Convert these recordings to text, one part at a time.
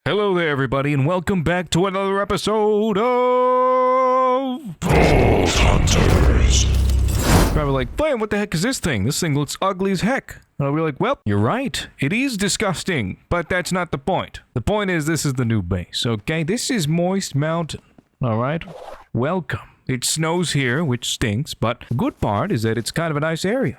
Hello there, everybody, and welcome back to another episode of Vault Hunters. Probably like, Flynn, what the heck is this thing? This thing looks ugly as heck. And I'll be like, well, you're right. It is disgusting, but that's not the point. The point is this is the new base, okay? This is Moist Mountain, all right? Welcome. It snows here, which stinks, but the good part is that it's kind of a nice area.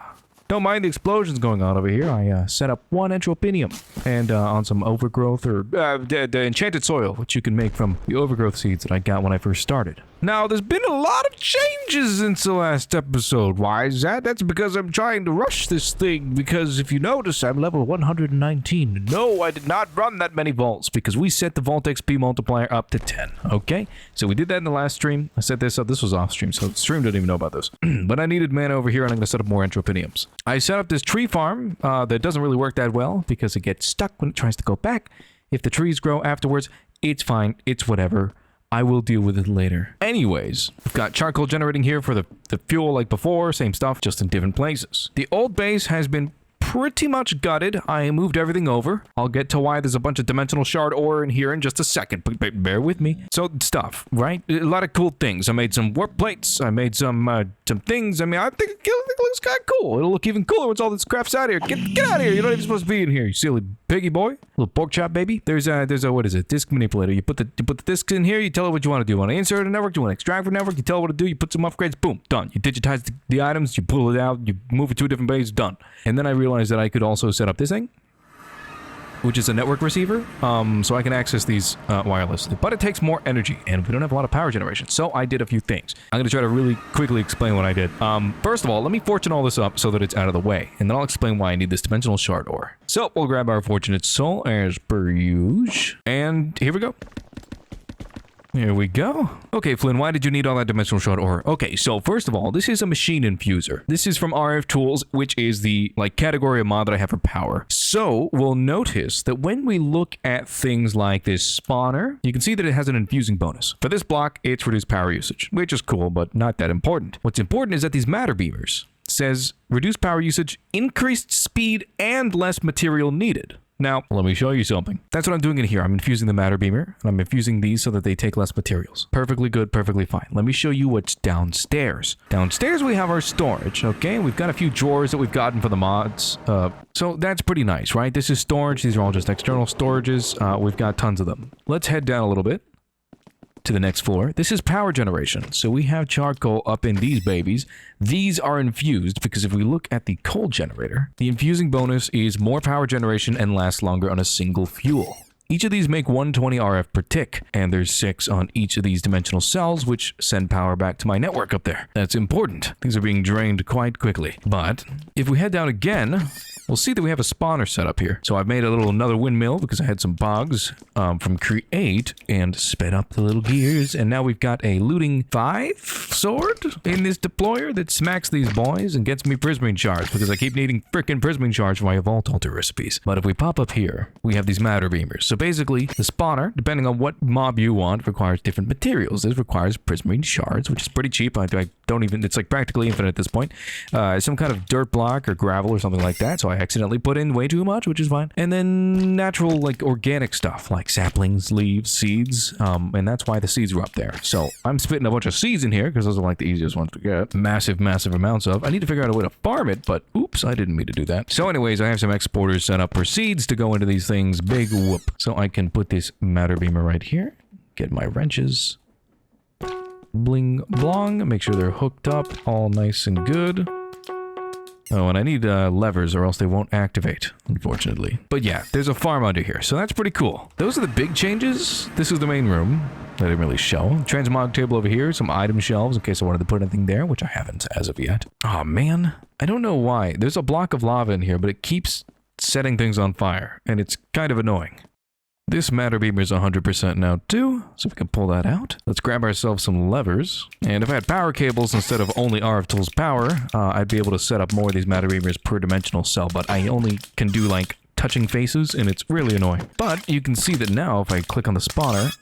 Don't mind the explosions going on over here. I set up 1 entropinium and on some overgrowth or the enchanted soil, which you can make from the overgrowth seeds that I got when I first started. Now, there's been a lot of changes since the last episode. Why is that? That's because I'm trying to rush this thing, because if you notice, I'm level 119. No, I did not run that many vaults, because we set the vault XP multiplier up to 10, okay? So we did that in the last stream. I set this up. This was off stream, so the stream didn't even know about this. But I needed mana over here, and I'm going to set up more entropiniums. I set up this tree farm that doesn't really work that well, because it gets stuck when it tries to go back. If the trees grow afterwards, it's fine. It's whatever. I will deal with it later. Anyways, we've got charcoal generating here for the fuel like before. Same stuff, just in different places. The old base has been pretty much gutted. I moved everything over. I'll get to why there's a bunch of dimensional shard ore in here in just a second, but bear with me. So, stuff, right? A lot of cool things. I made some warp plates. I made some things. I mean, I think it looks kind of cool. It'll look even cooler once all this crap's out of here. Get out of here. You're not even supposed to be in here, you silly piggy boy. Little pork chop, baby. There's a what is it? Disk manipulator. You put the discs in here. You tell it what you want to do. You want to insert a network? You want to extract from network? You tell it what to do. You put some upgrades. Boom, done. You digitize the items. You pull it out. You move it to a different base. Done. And then I realized that I could also set up this thing, which is a network receiver, so I can access these wirelessly. But it takes more energy, and we don't have a lot of power generation, so I did a few things. I'm going to try to really quickly explain what I did. First of all, let me fortune all this up so that it's out of the way, and then I'll explain why I need this dimensional shard ore. So, we'll grab our fortunate soul as per usual, and here we go. Here we go. Okay, Flynn, why did you need all that dimensional shard ore? Okay, so first of all, this is a machine infuser. This is from RF Tools, which is the category of mod that I have for power. So we'll notice that when we look at things like this spawner, you can see that it has an infusing bonus. For this block, it's reduced power usage, which is cool, but not that important. What's important is that these matter beamers says reduced power usage, increased speed, and less material needed. Now, let me show you something. That's what I'm doing in here. I'm infusing the matter beamer, and I'm infusing these so that they take less materials. Perfectly good, perfectly fine. Let me show you what's downstairs. Downstairs, we have our storage, okay? We've got a few drawers that we've gotten for the mods. So that's pretty nice, right? This is storage. These are all just external storages. We've got tons of them. Let's head down a little bit to the next floor. This is power generation. So we have charcoal up in these babies. These are infused because if we look at the coal generator, the infusing bonus is more power generation and lasts longer on a single fuel. Each of these make 120 RF per tick, and there's 6 on each of these dimensional cells, which send power back to my network up there. That's important. Things are being drained quite quickly. But if we head down again, we'll see that we have a spawner set up here. So I've made another windmill because I had some bogs from Create and sped up the little gears. And now we've got a looting 5 sword in this deployer that smacks these boys and gets me prismarine shards because I keep needing frickin' prismarine shards for my vault altar recipes. But if we pop up here, we have these matter beamers. So basically, the spawner, depending on what mob you want, requires different materials. This requires prismarine shards, which is pretty cheap. I don't even, it's like practically infinite at this point. Some kind of dirt block or gravel or something like that. So I accidentally put in way too much, which is fine. And then natural, organic stuff, like saplings, leaves, seeds. And that's why the seeds were up there. So I'm spitting a bunch of seeds in here because those are the easiest ones to get. Massive, massive amounts of. I need to figure out a way to farm it, but oops, I didn't mean to do that. So anyways, I have some exporters set up for seeds to go into these things. Big whoop. So I can put this matter beamer right here. Get my wrenches. Bling blong. Make sure they're hooked up. All nice and good. Oh, and I need levers or else they won't activate, unfortunately. But yeah, there's a farm under here, so that's pretty cool. Those are the big changes. This is the main room. I didn't really show. Transmog table over here, some item shelves in case I wanted to put anything there, which I haven't as of yet. Oh man, I don't know why. There's a block of lava in here, but it keeps setting things on fire, and it's kind of annoying. This matter beamer is 100% now too, so we can pull that out. Let's grab ourselves some levers. And if I had power cables instead of only RF Tools power, I'd be able to set up more of these matter beamers per dimensional cell, but I only can do touching faces, and it's really annoying. But you can see that now, if I click on the spawner,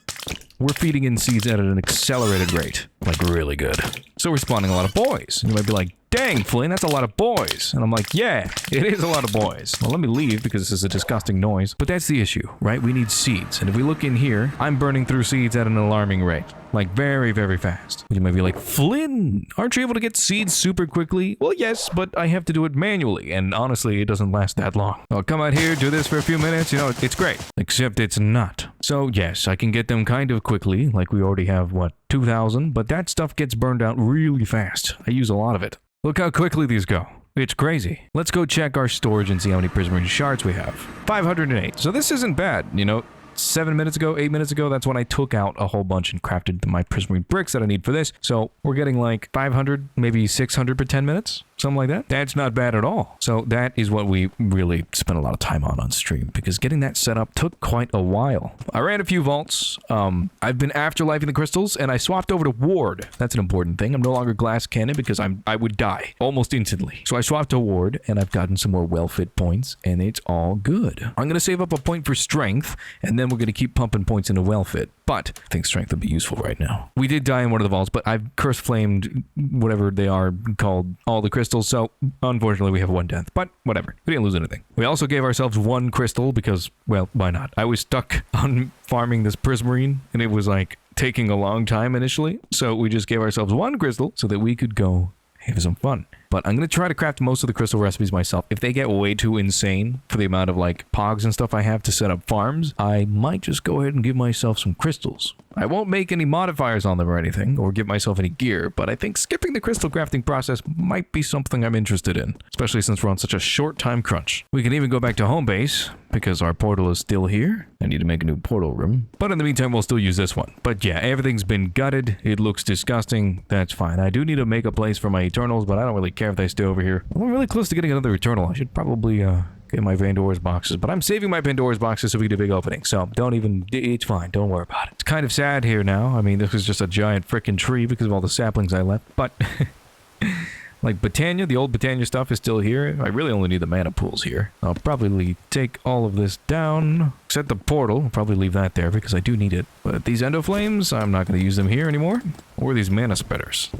we're feeding in seeds at an accelerated rate. Really good. So we're spawning a lot of boys. And you might be like, dang, Flynn, that's a lot of boys. And I'm like, yeah, it is a lot of boys. Well, let me leave because this is a disgusting noise. But that's the issue, right? We need seeds. And if we look in here, I'm burning through seeds at an alarming rate. Like, very, very fast. You might be like, Flynn, aren't you able to get seeds super quickly? Well, yes, but I have to do it manually, and honestly, it doesn't last that long. I'll come out here, do this for a few minutes, you know, it's great. Except it's not. So, yes, I can get them kind of quickly, like we already have, what, 2,000? But that stuff gets burned out really fast. I use a lot of it. Look how quickly these go. It's crazy. Let's go check our storage and see how many prismarine shards we have. 508. So this isn't bad, you know. 7 minutes ago, 8 minutes ago, that's when I took out a whole bunch and crafted my prismarine bricks that I need for this. So we're getting like 500, maybe 600 per 10 minutes, something like that. That's not bad at all. So that is what we really spent a lot of time on stream, because getting that set up took quite a while. I ran a few vaults. I've been afterlifing the crystals, and I swapped over to ward. That's an important thing. I'm no longer glass cannon because I would die almost instantly. So I swapped to ward, and I've gotten some more well-fit points, and it's all good. I'm going to save up a point for strength, and then we're going to keep pumping points into well-fit. But I think strength would be useful right now. We did die in one of the vaults, but I've curse flamed whatever they are called, all the crystals, so unfortunately we have 1 death, but whatever. We didn't lose anything. We also gave ourselves 1 crystal because, well, why not? I was stuck on farming this prismarine, and it was like taking a long time initially, so we just gave ourselves 1 crystal so that we could go have some fun. But I'm going to try to craft most of the crystal recipes myself. If they get way too insane for the amount of like pogs and stuff I have to set up farms, I might just go ahead and give myself some crystals. I won't make any modifiers on them or anything, or give myself any gear, but I think skipping the crystal crafting process might be something I'm interested in, especially since we're on such a short time crunch. We can even go back to home base, because our portal is still here. I need to make a new portal room. But in the meantime, we'll still use this one. But yeah, everything's been gutted. It looks disgusting. That's fine. I do need to make a place for my Eternals, but I don't really care if they stay over here. I'm really close to getting another Eternal. I should probably get my Pandora's boxes, but I'm saving my Pandora's boxes so we get a big opening. So don't even, it's fine. Don't worry about it. It's kind of sad here now. I mean, this is just a giant freaking tree because of all the saplings I left, but like Botania, the old Botania stuff is still here. I really only need the mana pools here. I'll probably take all of this down, except the portal. I'll probably leave that there because I do need it. But these endo flames, I'm not going to use them here anymore. Or these mana spreaders.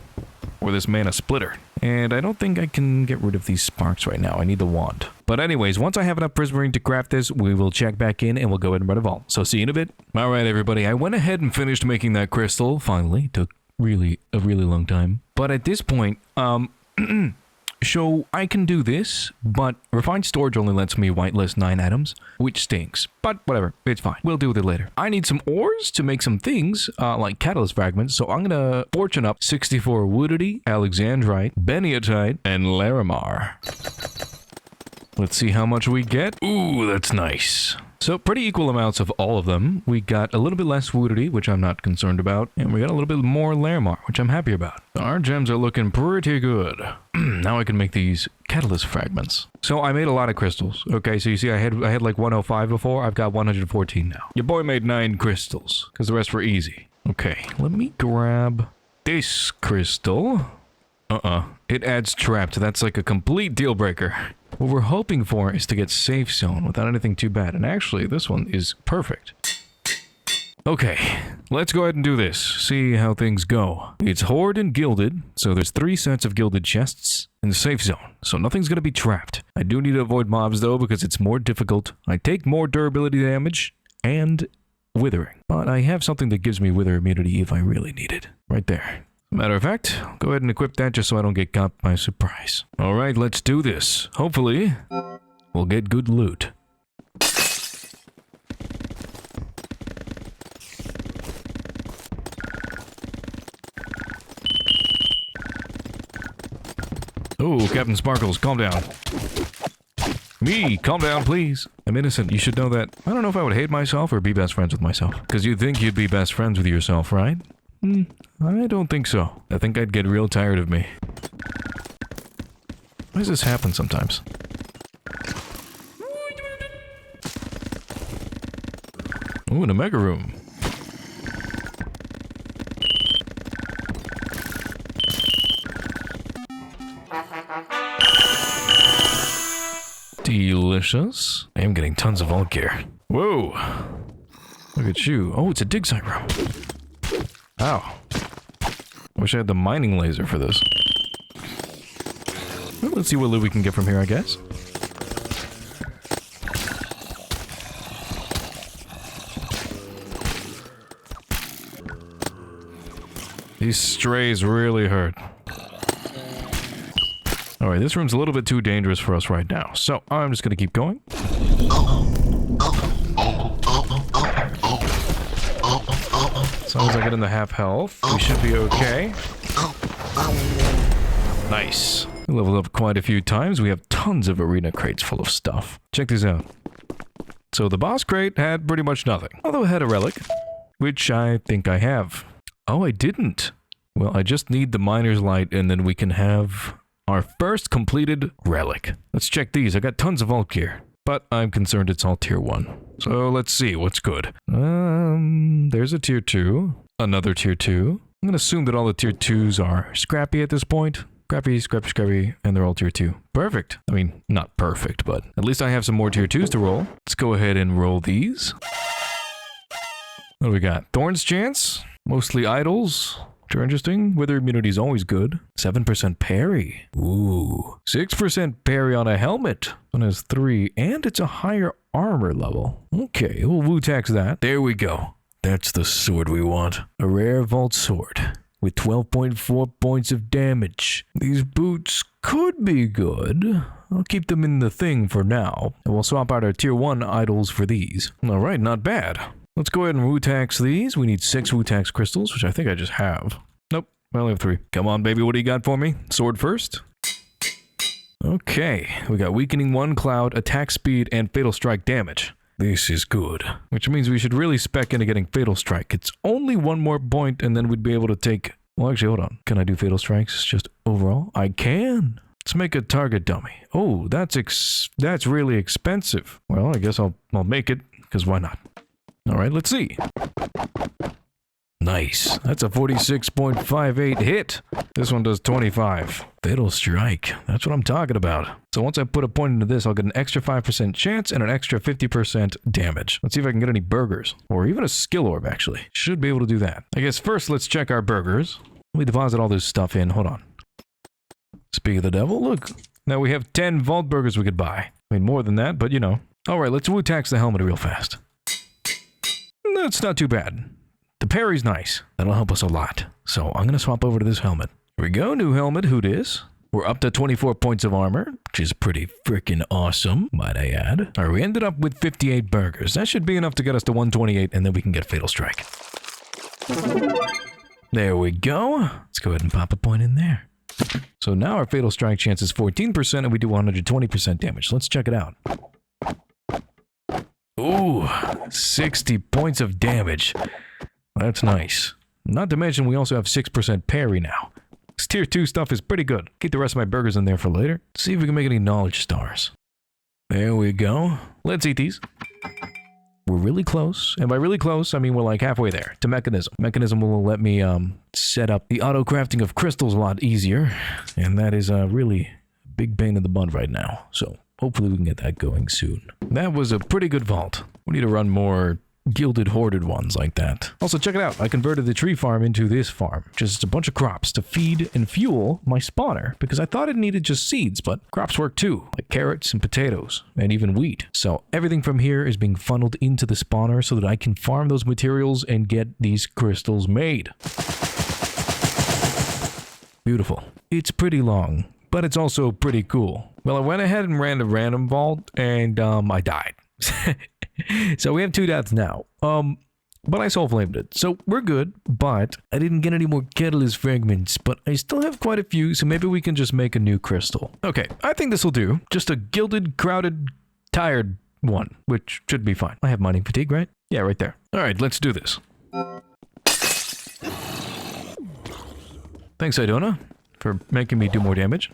Or this mana splitter. And I don't think I can get rid of these sparks right now. I need the wand. But anyways, once I have enough prismarine to craft this, we will check back in and we'll go ahead and run a vault. So see you in a bit. Alright everybody, I went ahead and finished making that crystal, finally. Took a really long time. But at this point, so I can do this, but refined storage only lets me whitelist 9 items, which stinks. But whatever, it's fine. We'll deal with it later. I need some ores to make some things, like catalyst fragments, so I'm gonna fortune up 64 woodity, alexandrite, beniotite, and larimar. Let's see how much we get. Ooh, that's nice. So pretty equal amounts of all of them. We got a little bit less woodity, which I'm not concerned about, and we got a little bit more larimar, which I'm happy about. Our gems are looking pretty good. Now I can make these catalyst fragments. So I made a lot of crystals. Okay, so you see I had like 105 before. I've got 114 now. Your boy made 9 crystals, because the rest were easy. Okay, let me grab this crystal. It adds trapped. That's like a complete deal breaker. What we're hoping for is to get safe zone without anything too bad. And actually, this one is perfect. Okay, let's go ahead and do this. See how things go. It's horde and gilded, so there's 3 sets of gilded chests in the safe zone, so nothing's gonna be trapped. I do need to avoid mobs though because it's more difficult. I take more durability damage and withering, but I have something that gives me wither immunity if I really need it. Right there. Matter of fact, I'll go ahead and equip that just so I don't get caught by surprise. Alright, let's do this. Hopefully, we'll get good loot. Oh, Captain Sparkles, calm down. Me, calm down, please. I'm innocent, you should know that. I don't know if I would hate myself or be best friends with myself. Because you'd think you'd be best friends with yourself, right? I don't think so. I think I'd get real tired of me. Why does this happen sometimes? Ooh, in a mega room. Delicious. I am getting tons of vault gear. Whoa! Look at you. Oh, it's a dig site room. Ow. Wish I had the mining laser for this. Let's see what loot we can get from here, I guess. These strays really hurt. Alright, this room's a little bit too dangerous for us right now, so I'm just gonna keep going. As long as I get in the half health, we should be okay. Nice. We leveled up quite a few times. We have tons of arena crates full of stuff. Check these out. So the boss crate had pretty much nothing, although it had a relic, which I think I have. Oh, I didn't. Well, I just need the miner's light and then we can have our first completed relic. Let's check these. I got tons of vault gear, but I'm concerned it's all tier 1. So let's see what's good. There's a tier 2, another tier 2. I'm gonna assume that all the tier 2s are scrappy at this point. Scrappy, scrappy, scrappy, and they're all tier 2. Perfect. I mean, not perfect, but at least I have some more tier 2s to roll. Let's go ahead and roll these. What do we got? Thorn's Chance, mostly idols. Which are interesting. Wither immunity is always good. 7% parry. Ooh. 6% parry on a helmet. One has 3, and it's a higher armor level. Okay, we'll woo-tax that. There we go. That's the sword we want. A rare vault sword with 12.4 points of damage. These boots could be good. I'll keep them in the thing for now, and we'll swap out our tier 1 idols for these. Alright, not bad. Let's go ahead and woo-tax these. We need 6 woo-tax crystals, which I think I just have. Nope, I only have 3. Come on, baby, what do you got for me? Sword first. Okay, we got Weakening 1 Cloud, Attack Speed, and Fatal Strike damage. This is good. Which means we should really spec into getting Fatal Strike. It's only 1 more point, and then we'd be able to take... Well, actually, hold on. Can I do Fatal Strikes just overall? I can! Let's make a target dummy. Oh, that's really expensive. Well, I guess I'll make it, because why not? Alright, let's see. Nice. That's a 46.58 hit. This one does 25. Fatal Strike. That's what I'm talking about. So once I put a point into this, I'll get an extra 5% chance and an extra 50% damage. Let's see if I can get any burgers. Or even a skill orb, actually. Should be able to do that. I guess first let's check our burgers. Let me deposit all this stuff in. Hold on. Speak of the devil, look. Now we have 10 vault burgers we could buy. I mean, more than that, but you know. Alright, let's woo-tax the helmet real fast. That's not too bad. The parry's nice. That'll help us a lot. So I'm going to swap over to this helmet. Here we go. New helmet. Who dis? We're up to 24 points of armor, which is pretty freaking awesome, might I add. Alright, we ended up with 58 burgers. That should be enough to get us to 128, and then we can get Fatal Strike. There we go. Let's go ahead and pop a point in there. So now our Fatal Strike chance is 14%, and we do 120% damage. Let's check it out. Ooh, 60 points of damage. That's nice. Not to mention we also have 6% parry now. This tier 2 stuff is pretty good. Keep the rest of my burgers in there for later. See if we can make any knowledge stars. There we go. Let's eat these. We're really close. And by really close, I mean we're like halfway there to mechanism. Mechanism will let me set up the auto crafting of crystals a lot easier. And that is a really big pain in the butt right now. So hopefully we can get that going soon. That was a pretty good vault. We need to run more gilded hoarded ones like that. Also, check it out. I converted the tree farm into this farm. Just a bunch of crops to feed and fuel my spawner because I thought it needed just seeds, but crops work too, like carrots and potatoes and even wheat. So everything from here is being funneled into the spawner so that I can farm those materials and get these crystals made. Beautiful. It's pretty long, but it's also pretty cool. Well, I went ahead and ran a random vault and I died. So we have 2 deaths now. But I soul flamed it. So we're good, but I didn't get any more catalyst fragments, but I still have quite a few, so maybe we can just make a new crystal. Okay, I think this will do. Just a gilded, crowded, tired one, which should be fine. I have mining fatigue, right? Yeah, right there. All right, let's do this. Thanks, Idona, for making me do more damage.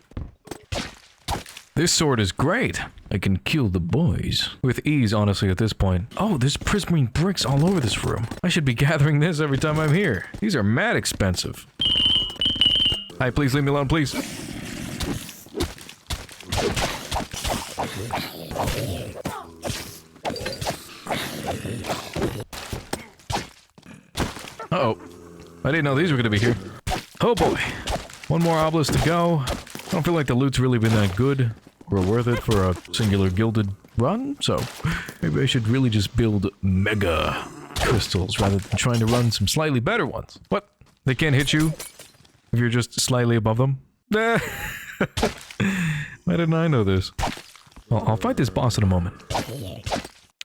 This sword is great. I can kill the boys. With ease, honestly, at this point. Oh, there's prismarine bricks all over this room. I should be gathering this every time I'm here. These are mad expensive. Hi, please leave me alone, please. Uh-oh. I didn't know these were going to be here. Oh boy. One more obelisk to go. don't feel like the loot's really been that good or worth it for a singular gilded run, so maybe I should really just build mega crystals rather than trying to run some slightly better ones. What? They can't hit you if you're just slightly above them? Why didn't I know this? Well, I'll fight this boss in a moment.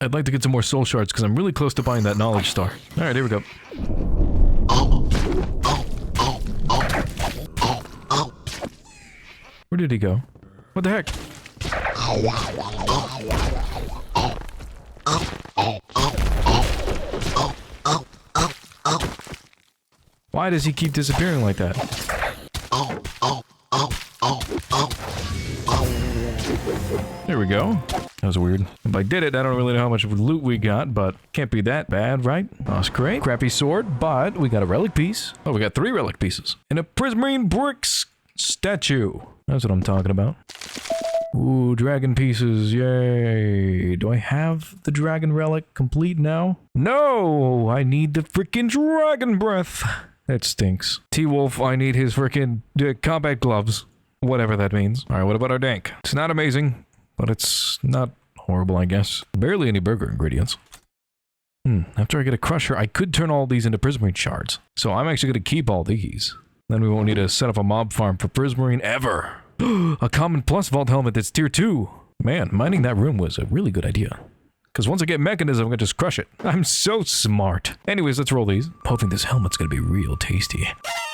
I'd like to get some more soul shards because I'm really close to buying that knowledge star. Alright, here we go. Where did he go? What the heck? Why does he keep disappearing like that? There we go. That was weird. If I did it, I don't really know how much loot we got, but can't be that bad, right? That's great. Crappy sword, but we got a relic piece. Oh, we got 3 relic pieces. And a prismarine bricks statue. That's what I'm talking about. Ooh, dragon pieces, yay. Do I have the dragon relic complete now? No, I need the freaking dragon breath. That stinks. T-Wolf, I need his freaking combat gloves. Whatever that means. Alright, what about our dank? It's not amazing, but it's not horrible, I guess. Barely any burger ingredients. After I get a crusher, I could turn all these into prismarine shards. So I'm actually going to keep all these. Then we won't need to set up a mob farm for prismarine ever. A common plus vault helmet that's tier 2. Man, mining that room was a really good idea. Because once I get mechanism, I'm gonna just crush it. I'm so smart. Anyways, let's roll these. hoping this helmet's gonna be real tasty.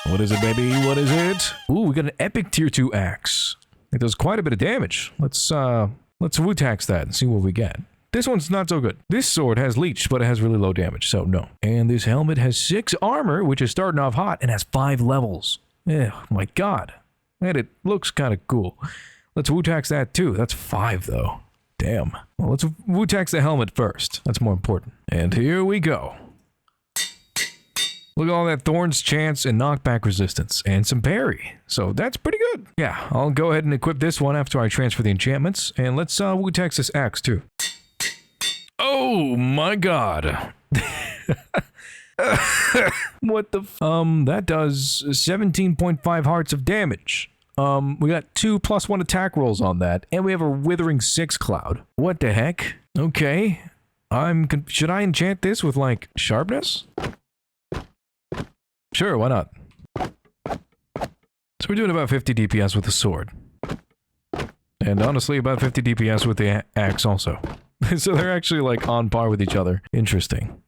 What is it, baby? What is it? Ooh, we got an epic tier 2 axe. It does quite a bit of damage. Let's woo-tax that and see what we get. This one's not so good. This sword has leech, but it has really low damage, so no. And this helmet has 6 armor, which is starting off hot, and has 5 levels. Oh my god. And it looks kind of cool. Let's woo-tax that too. That's 5 though. Damn. Well, let's woo-tax the helmet first. That's more important. And here we go. Look at all that Thorns chance and knockback resistance, and some parry. So that's pretty good. Yeah, I'll go ahead and equip this one after I transfer the enchantments, and let's woo-tax this axe too. Oh my god. What the that does 17.5 hearts of damage. We got 2 +1 attack rolls on that, and we have a Withering 6 cloud. What the heck? Okay. Should I enchant this with, like, sharpness? Sure, why not? So we're doing about 50 DPS with the sword. And honestly, about 50 DPS with the axe also. So they're actually, like, on par with each other. Interesting.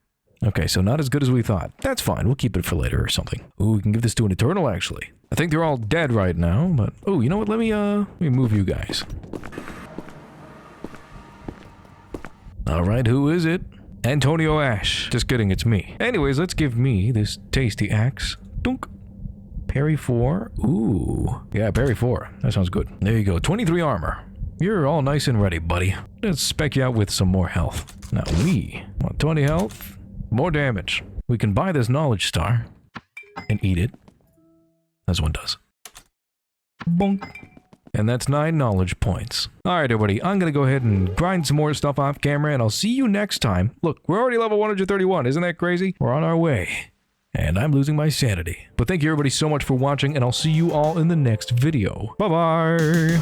Okay, so not as good as we thought. That's fine, we'll keep it for later or something. Ooh, we can give this to an Eternal, actually. I think they're all dead right now, but... Oh, you know what? Let me move you guys. Alright, who is it? Antonio Ash. Just kidding, it's me. Anyways, let's give me this tasty axe. Dunk. Parry 4. Ooh. Yeah, parry 4. That sounds good. There you go. 23 armor. You're all nice and ready, buddy. Let's spec you out with some more health. Now, we want 20 health. More damage. We can buy this knowledge star and eat it, as one does. Bonk. And that's 9 knowledge points. Alright, everybody, I'm gonna go ahead and grind some more stuff off camera, and I'll see you next time. Look, we're already level 131, isn't that crazy? We're on our way. And I'm losing my sanity. But thank you everybody so much for watching, and I'll see you all in the next video. Bye-bye!